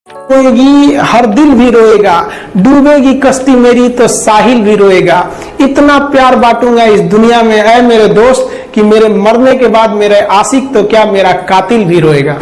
रोएगी हर दिल भी रोएगा, डूबेगी कश्ती मेरी तो साहिल भी रोएगा। इतना प्यार बांटूंगा इस दुनिया में ऐ मेरे दोस्त कि मेरे मरने के बाद मेरे आशिक तो क्या मेरा कातिल भी रोएगा।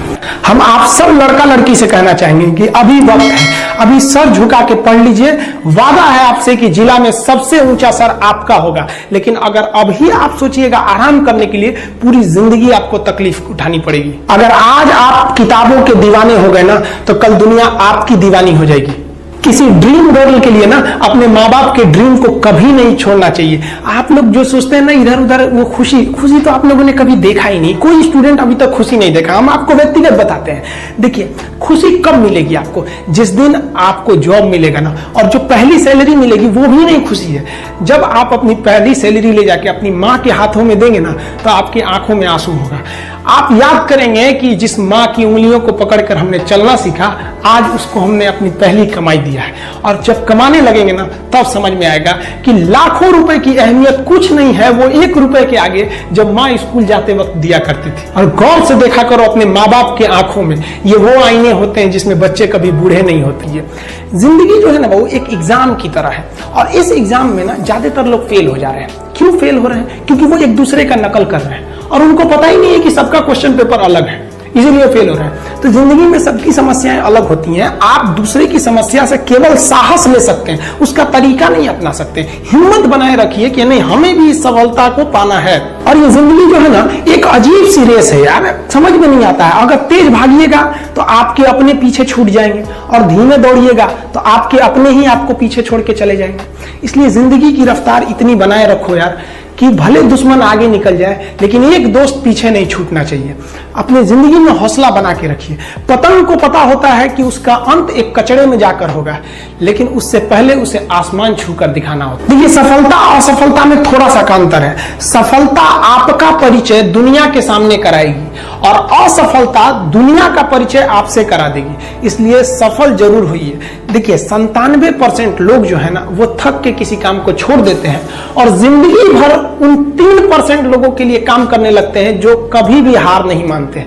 हम आप सब लड़का लड़की से कहना चाहेंगे कि अभी वक्त है, अभी सर झुका के पढ़ लीजिए। वादा है आपसे कि जिला में सबसे ऊंचा सर आपका होगा, लेकिन अगर अभी आप सोचिएगा आराम करने के लिए, पूरी जिंदगी आपको तकलीफ उठानी पड़ेगी। अगर आज आप किताबों के दीवाने हो गए ना, तो कल दुनिया आपकी दीवानी हो जाएगी। किसी ड्रीम गर्ल के लिए ना अपने माँ बाप के ड्रीम को कभी नहीं छोड़ना चाहिए। आप लोग जो सोचते हैं ना इधर उधर, वो खुशी तो आप लोगों ने कभी देखा ही नहीं। कोई स्टूडेंट अभी तक खुशी नहीं देखा। हम आपको व्यक्तिगत बताते हैं। देखिए, खुशी कब मिलेगी आपको? जिस दिन आपको जॉब मिलेगा ना, और जो पहली सैलरी मिलेगी वो भी नहीं खुशी है। जब आप अपनी पहली सैलरी ले जाके अपनी माँ के हाथों में देंगे ना, तो आपकी आंखों में आंसू होगा। आप याद करेंगे कि जिस माँ की उंगलियों को पकड़कर हमने चलना सीखा, आज उसको हमने अपनी पहली कमाई दिया है। और जब कमाने लगेंगे ना, तब समझ में आएगा कि लाखों रुपए की अहमियत कुछ नहीं है वो 1 रुपए के आगे, जब माँ स्कूल जाते वक्त दिया करती थी। और गौर से देखा करो अपने माँ बाप के आंखों में, ये वो आईने होते हैं जिसमें बच्चे कभी बूढ़े नहीं होते हैं। जिंदगी जो है ना वो एक एग्जाम की तरह है, और इस एग्जाम में ना ज्यादातर लोग फेल हो जा रहे हैं। क्यों फेल हो रहे हैं? क्योंकि वो एक दूसरे का नकल कर रहे हैं और उनको पता ही नहीं है कि सबका क्वेश्चन पेपर अलग है, इसीलिए फेल हो रहे हैं। तो जिंदगी में सबकी समस्याएं अलग होती हैं। आप दूसरे की समस्या से केवल साहस ले सकते हैं, उसका तरीका नहीं अपना सकते। हिम्मत बनाए रखिए कि नहीं, हमें भी इस सफलता को पाना है। और ये जिंदगी जो है ना एक अजीब सी रेस है यार, समझ में नहीं आता है। अगर तेज भागिएगा तो आपके अपने पीछे छूट जाएंगे, और धीमे दौड़िएगा तो आपके अपने ही आपको पीछे छोड़ के चले जाएंगे। इसलिए जिंदगी की रफ्तार इतनी बनाए रखो यार कि भले दुश्मन आगे निकल जाए, लेकिन एक दोस्त पीछे नहीं छूटना चाहिए। अपनी जिंदगी में हौसला बना के रखिए। पतंग को पता होता है कि उसका अंत एक कचड़े में जाकर होगा, लेकिन उससे पहले उसे आसमान छूकर दिखाना होता है। देखिए, सफलता और असफलता में थोड़ा सा का अंतर है। सफलता आपका परिचय दुनिया के सामने कराएगी, और असफलता दुनिया का परिचय आपसे करा देगी। इसलिए सफल जरूर होइए। देखिए, 97% लोग जो है ना वो थक के किसी काम को छोड़ देते हैं, और जिंदगी भर उन 3% लोगों के लिए काम करने लगते हैं जो कभी भी हार नहीं मानते।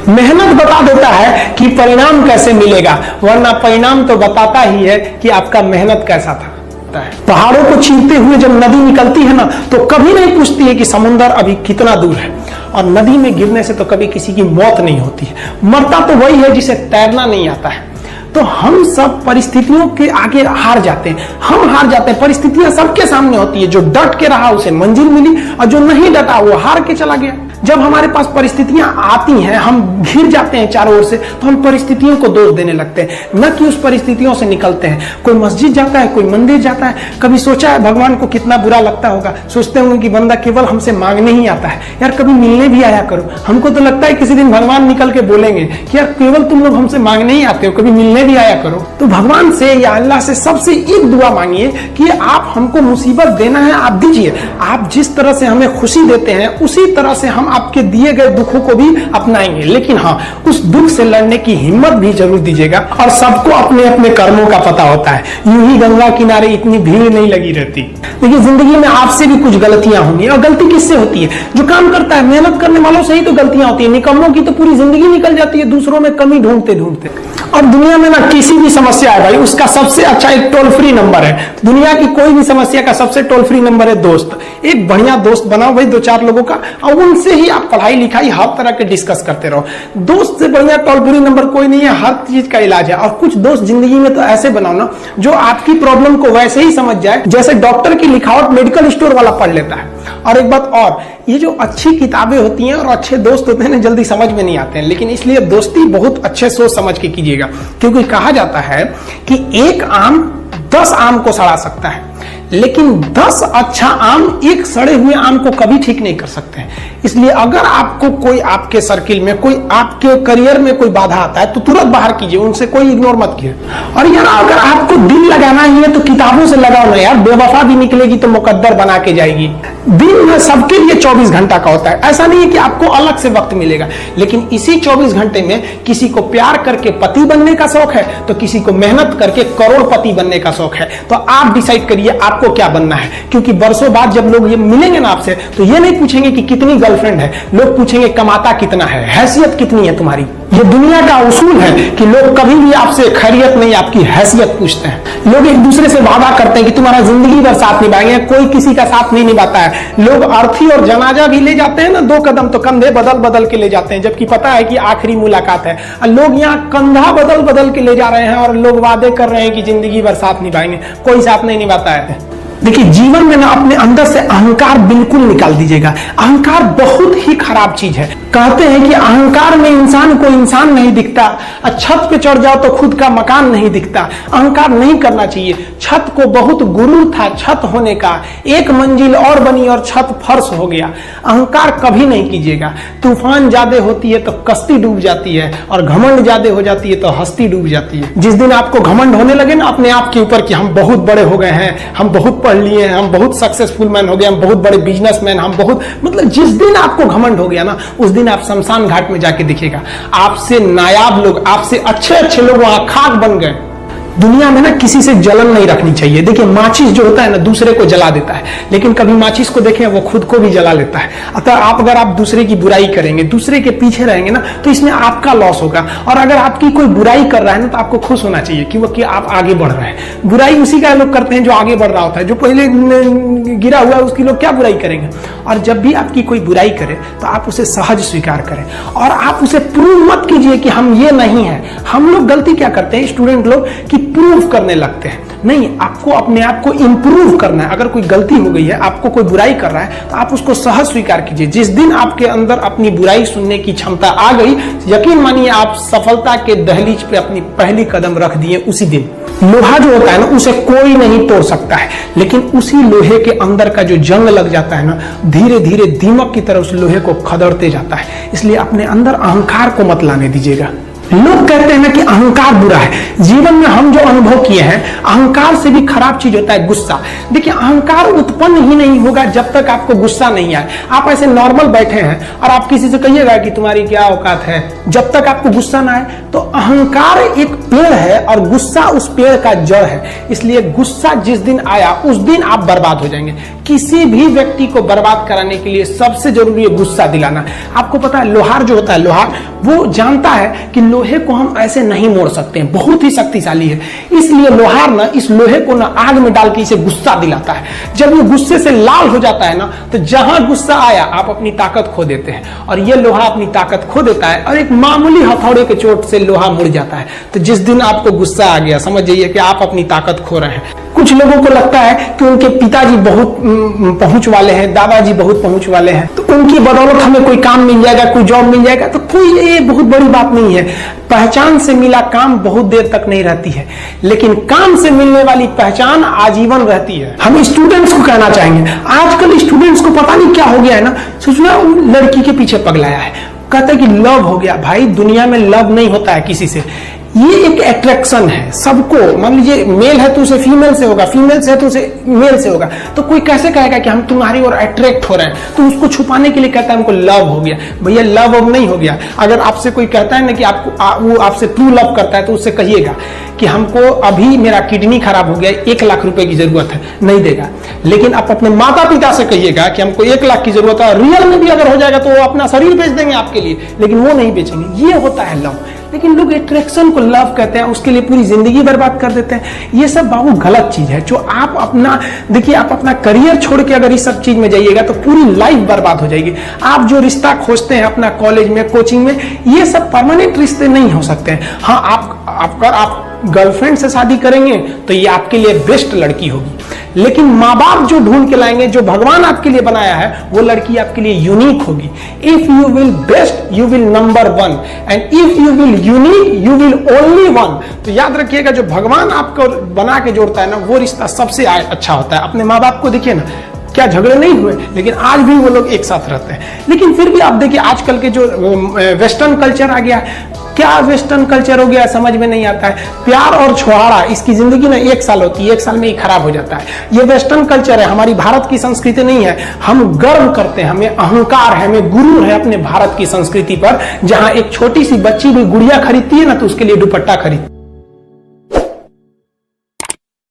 मेहनत बता देता है कि परिणाम कैसे मिलेगा, वरना परिणाम तो बताता ही है कि आपका मेहनत कैसा था। पहाड़ों को चीरते हुए जब नदी निकलती है ना, तो कभी नहीं पूछती है कि समुद्र अभी कितना दूर है। और नदी में गिरने से तो कभी किसी की मौत नहीं होती है। मरता तो वही है जिसे तैरना नहीं आता है। तो हम सब परिस्थितियों के आगे हार जाते हैं। हम हार जाते हैं, परिस्थितियां सबके सामने होती है। जो डट के रहा उसे मंजिल मिली, और जो नहीं डटा वो हार के चला गया। जब हमारे पास परिस्थितियां आती हैं, हम घिर जाते हैं चारों ओर से, तो हम परिस्थितियों को दोष देने लगते हैं, न कि उस परिस्थितियों से निकलते हैं। कोई मस्जिद जाता है, कोई मंदिर जाता है, कभी सोचा है भगवान को कितना बुरा लगता होगा? सोचते होंगे कि बंदा केवल हमसे मांगने ही आता है, यार कभी मिलने भी आया करो। हमको तो लगता है किसी दिन भगवान निकल के बोलेंगे कि यार केवल तुम लोग हमसे मांगने ही आते हो, कभी मिलने भी आया करो। तो भगवान से या अल्लाह से सबसे एक दुआ मांगिए कि आप हमको मुसीबत देना है, आप दीजिए। आप जिस तरह से हमें खुशी देते हैं, उसी तरह से हम आपके दिए गए दुखों को भी अपनाएंगे। लेकिन हाँ, उस दुख से लड़ने की हिम्मत भी जरूर दीजिएगा। और सबको अपने अपने कर्मों का पता होता है। यूं ही गंगा किनारे इतनी भीड़ नहीं लगी रहती। देखिए, जिंदगी में आपसे भी कुछ गलतियां होंगी, और गलती किससे होती है? जो काम करता है, मेहनत करने वालों से ही तो गलतियां होती है। निकम्मों की तो पूरी जिंदगी निकल जाती है दूसरों में कमी ढूंढते ढूंढते। और दुनिया में ना किसी भी समस्या है भाई, उसका सबसे अच्छा एक टोल फ्री नंबर है। दुनिया की कोई भी समस्या का सबसे टोल फ्री नंबर है दोस्त। एक बढ़िया दोस्त बनाओ भाई, 2-4 लोगों का, और उनसे ही आप पढ़ाई लिखाई हर तरह के डिस्कस करते रहो। दोस्त से बढ़िया टोल फ्री नंबर कोई नहीं है, हर चीज का इलाज है। और कुछ दोस्त जिंदगी में तो ऐसे बनाओ ना जो आपकी प्रॉब्लम को वैसे ही समझ जाए जैसे डॉक्टर की लिखावट मेडिकल स्टोर वाला पढ़ लेता है। और एक बात और, ये जो अच्छी किताबें होती हैं और अच्छे दोस्त होते हैं ना, जल्दी समझ में नहीं आते हैं। लेकिन इसलिए दोस्ती बहुत अच्छे सोच समझ के कीजिएगा, क्योंकि कहा जाता है कि एक आम 10 आम को सड़ा सकता है, लेकिन 10 अच्छा आम एक सड़े हुए आम को कभी ठीक नहीं कर सकते हैं। इसलिए अगर आपको कोई आपके सर्किल में, कोई आपके करियर में कोई बाधा आता है, तो तुरंत बाहर कीजिए, उनसे कोई इग्नोर मत कीजिए। और यार अगर आपको दिल लगाना ही है तो किताबों से लगाओ ना यार। बेवफा भी निकलेगी तो मुकद्दर बना के जाएगी। दिन में सबके लिए 24 घंटा का होता है। ऐसा नहीं है कि आपको अलग से वक्त मिलेगा, लेकिन इसी 24 घंटे में किसी को प्यार करके पति बनने का शौक है, तो किसी को मेहनत करके करोड़पति बनने का शौक है। तो आप डिसाइड करिए आपको क्या बनना है। क्योंकि बरसों बाद जब लोग ये मिलेंगे ना आपसे, तो ये नहीं पूछेंगे कि कितनी गर्लफ्रेंड है, लोग पूछेंगे कमाता कितना है, हैसियत कितनी है तुम्हारी। ये दुनिया का उसूल है कि लोग कभी भी आपसे खैरियत नहीं, आपकी हैसियत पूछते हैं। लोग एक दूसरे से वादा करते हैं कि तुम्हारा जिंदगी भर साथ निभाएंगे, कोई किसी का साथ नहीं निभाता है। लोग अर्थी और जनाजा भी ले जाते हैं ना 2 कदम, तो कंधे बदल बदल के ले जाते हैं, जबकि पता है कि आखिरी मुलाकात है। लोग यहाँ कंधा बदल बदल के ले जा रहे हैं और लोग वादे कर रहे हैं कि जिंदगी भर साथ निभाएंगे, कोई साथ नहीं निभाता है। देखिए, जीवन में ना अपने अंदर से अहंकार बिल्कुल निकाल दीजिएगा। अहंकार बहुत ही खराब चीज है। कहते हैं कि अहंकार में इंसान को इंसान नहीं दिखता, और छत पे चढ़ जाओ तो खुद का मकान नहीं दिखता। अहंकार नहीं करना चाहिए। छत को बहुत गुरूर था छत होने का, 1 मंजिल और बनी और छत फर्श हो गया। अहंकार कभी नहीं कीजिएगा। तूफान ज्यादा होती है तो कश्ती डूब जाती है, और घमंड ज्यादा हो जाती है तो हस्ती डूब जाती है। जिस दिन आपको घमंड होने लगे ना अपने आप के ऊपर कि हम बहुत बड़े हो गए हैं, हम बहुत पढ़ लिए हैं, हम बहुत सक्सेसफुल मैन हो गए, हम बहुत बड़े बिजनेसमैन, हम बहुत, मतलब जिस दिन आपको घमंड हो गया ना, उस दिन आप शमशान घाट में जाके दिखेगा आपसे नायाब लोग, आपसे अच्छे अच्छे लोग वहां खाक बन गए। दुनिया में ना किसी से जलन नहीं रखनी चाहिए। देखिए, माचिस जो होता है ना दूसरे को जला देता है, लेकिन कभी माचिस को देखें वो खुद को भी जला लेता है। अतः अगर आप दूसरे की बुराई करेंगे, दूसरे के पीछे रहेंगे ना, तो इसमें आपका लॉस होगा। और अगर आपकी कोई बुराई कर रहा है ना, तो आपको खुश होना चाहिए कि आप आगे बढ़ रहे हैं। बुराई उसी का लोग करते हैं जो आगे बढ़ रहा होता है। जो पहले गिरा हुआ है उसकी लोग क्या बुराई करेंगे। और जब भी आपकी कोई बुराई करे तो आप उसे सहज स्वीकार करें, और आप उसे प्रूव मत कीजिए कि हम ये नहीं है। हम लोग गलती क्या करते हैं स्टूडेंट लोग, कि प्रूव करने लगते हैं। नहीं, आपको अपने आप को इंप्रूव करना है। अगर कोई गलती हो गई है, आपको कोई बुराई कर रहा है, तो आप उसको सहज स्वीकार कीजिए। जिस दिन आपके अंदर अपनी बुराई सुनने की क्षमता आ गई, यकीन मानिए आप सफलता के दहलीज पे अपनी पहली कदम रख दिए उसी दिन। लोहा जो होता है ना, उसे कोई नहीं तोड़ सकता है, लेकिन उसी लोहे के अंदर का जो जंग लग जाता है ना, धीरे धीरे दीमक की तरह उस लोहे को खदड़ते जाता है। इसलिए अपने अंदर अहंकार को मत लाने दीजिएगा। लोग कहते हैं ना कि अहंकार बुरा है। जीवन में हम जो अनुभव किए हैं, अहंकार से भी खराब चीज होता है गुस्सा। देखिए, अहंकार उत्पन्न ही नहीं होगा जब तक आपको गुस्सा नहीं आए। आप ऐसे नॉर्मल बैठे हैं और आप किसी से कहिएगा कि तुम्हारी क्या औकात है, जब तक आपको गुस्सा ना आए। तो अहंकार एक पेड़ है और गुस्सा उस पेड़ का जड़ है। इसलिए गुस्सा जिस दिन आया उस दिन आप बर्बाद हो जाएंगे। किसी भी व्यक्ति को बर्बाद कराने के लिए सबसे जरूरी है गुस्सा दिलाना। आपको पता है, लोहार जो होता है, लोहार वो जानता है कि लोहे को हम ऐसे नहीं मोड़ सकते हैं, बहुत ही शक्तिशाली है। इसलिए लोहार ना इस लोहे को ना आग में डाल के इसे गुस्सा दिलाता है। जब ये गुस्से से लाल हो जाता है ना, तो जहां गुस्सा आया आप अपनी ताकत खो देते हैं, और ये लोहा अपनी ताकत खो देता है, और एक मामूली हथौड़े के चोट से लोहा मुड़ जाता है। तो जिस दिन आपको गुस्सा आ गया, समझ जाइए कि आप अपनी ताकत खो रहे हैं। कुछ लोगों को लगता है कि उनके पिताजी बहुत पहुंच वाले हैं, दादाजी बहुत पहुंच वाले हैं, तो उनकी बदौलत हमें कोई काम मिल जाएगा, कोई जॉब मिल जाएगा। तो कोई ये बहुत बड़ी बात नहीं है। पहचान से मिला काम बहुत देर तक नहीं रहती है, लेकिन काम से मिलने वाली पहचान आजीवन रहती है। हम स्टूडेंट्स को कहना चाहेंगे, आजकल स्टूडेंट्स को पता नहीं क्या हो गया है ना, सोचना लड़की के पीछे पगलाया है, कहता है कि लव हो गया। भाई, दुनिया में लव नहीं होता है किसी से। ये एक अट्रैक्शन है सबको। मान लीजिए मेल है तो उसे फीमेल से होगा, फीमेल से है तो उसे मेल से होगा। तो कोई कैसे कहेगा कि हम तुम्हारी ओर अट्रैक्ट हो रहे हैं, तो उसको छुपाने के लिए कहता है हमको लव हो गया। भैया, लव अब नहीं हो गया। अगर आपसे कोई कहता है ना कि आपको वो आपसे ट्रू लव करता है, तो उससे कहिएगा कि हमको अभी मेरा किडनी खराब हो गया, 1 लाख रुपए की जरूरत है, नहीं देगा। लेकिन आप अपने माता पिता से कहिएगा कि हमको 1 लाख की जरूरत है, रियल में भी अगर हो जाएगा तो वो अपना शरीर बेच देंगे आपके लिए, लेकिन वो नहीं बेचेंगे। ये होता है लव। लेकिन लोग अट्रैक्शन को लव कहते हैं, उसके लिए पूरी जिंदगी बर्बाद कर देते हैं। ये सब बाबू गलत चीज है। जो आप अपना देखिए, आप अपना करियर छोड़ के अगर इस सब चीज में जाइएगा तो पूरी लाइफ बर्बाद हो जाएगी। आप जो रिश्ता खोजते हैं अपना कॉलेज में, कोचिंग में, ये सब परमानेंट रिश्ते नहीं हो सकते हैं। हाँ, आप गर्लफ्रेंड से शादी करेंगे तो ये आपके लिए बेस्ट लड़की होगी, लेकिन माँ बाप जो ढूंढ के लाएंगे, जो भगवान आपके लिए बनाया है, वो लड़की आपके लिए यूनिक होगी। If you will best you will number 1, and if you will unique you will only 1। तो याद रखिएगा, जो भगवान आपको बना के जोड़ता है ना, वो रिश्ता सबसे अच्छा होता है। अपने माँ बाप को देखिए ना, क्या झगड़े नहीं हुए, लेकिन आज भी वो लोग एक साथ रहते हैं। लेकिन फिर भी आप देखिए, आजकल के जो वेस्टर्न कल्चर आ गया, क्या वेस्टर्न कल्चर हो गया समझ में नहीं आता है। प्यार और छुहारा, इसकी जिंदगी ना 1 साल होती है, 1 साल में ही खराब हो जाता है। ये वेस्टर्न कल्चर है, हमारी भारत की संस्कृति नहीं है। हम गर्व करते हैं, हमें अहंकार है, हमें गुरूर है अपने भारत की संस्कृति पर। जहां एक छोटी सी बच्ची भी गुड़िया खरीदती है ना, तो उसके लिए दुपट्टा खरीदती है।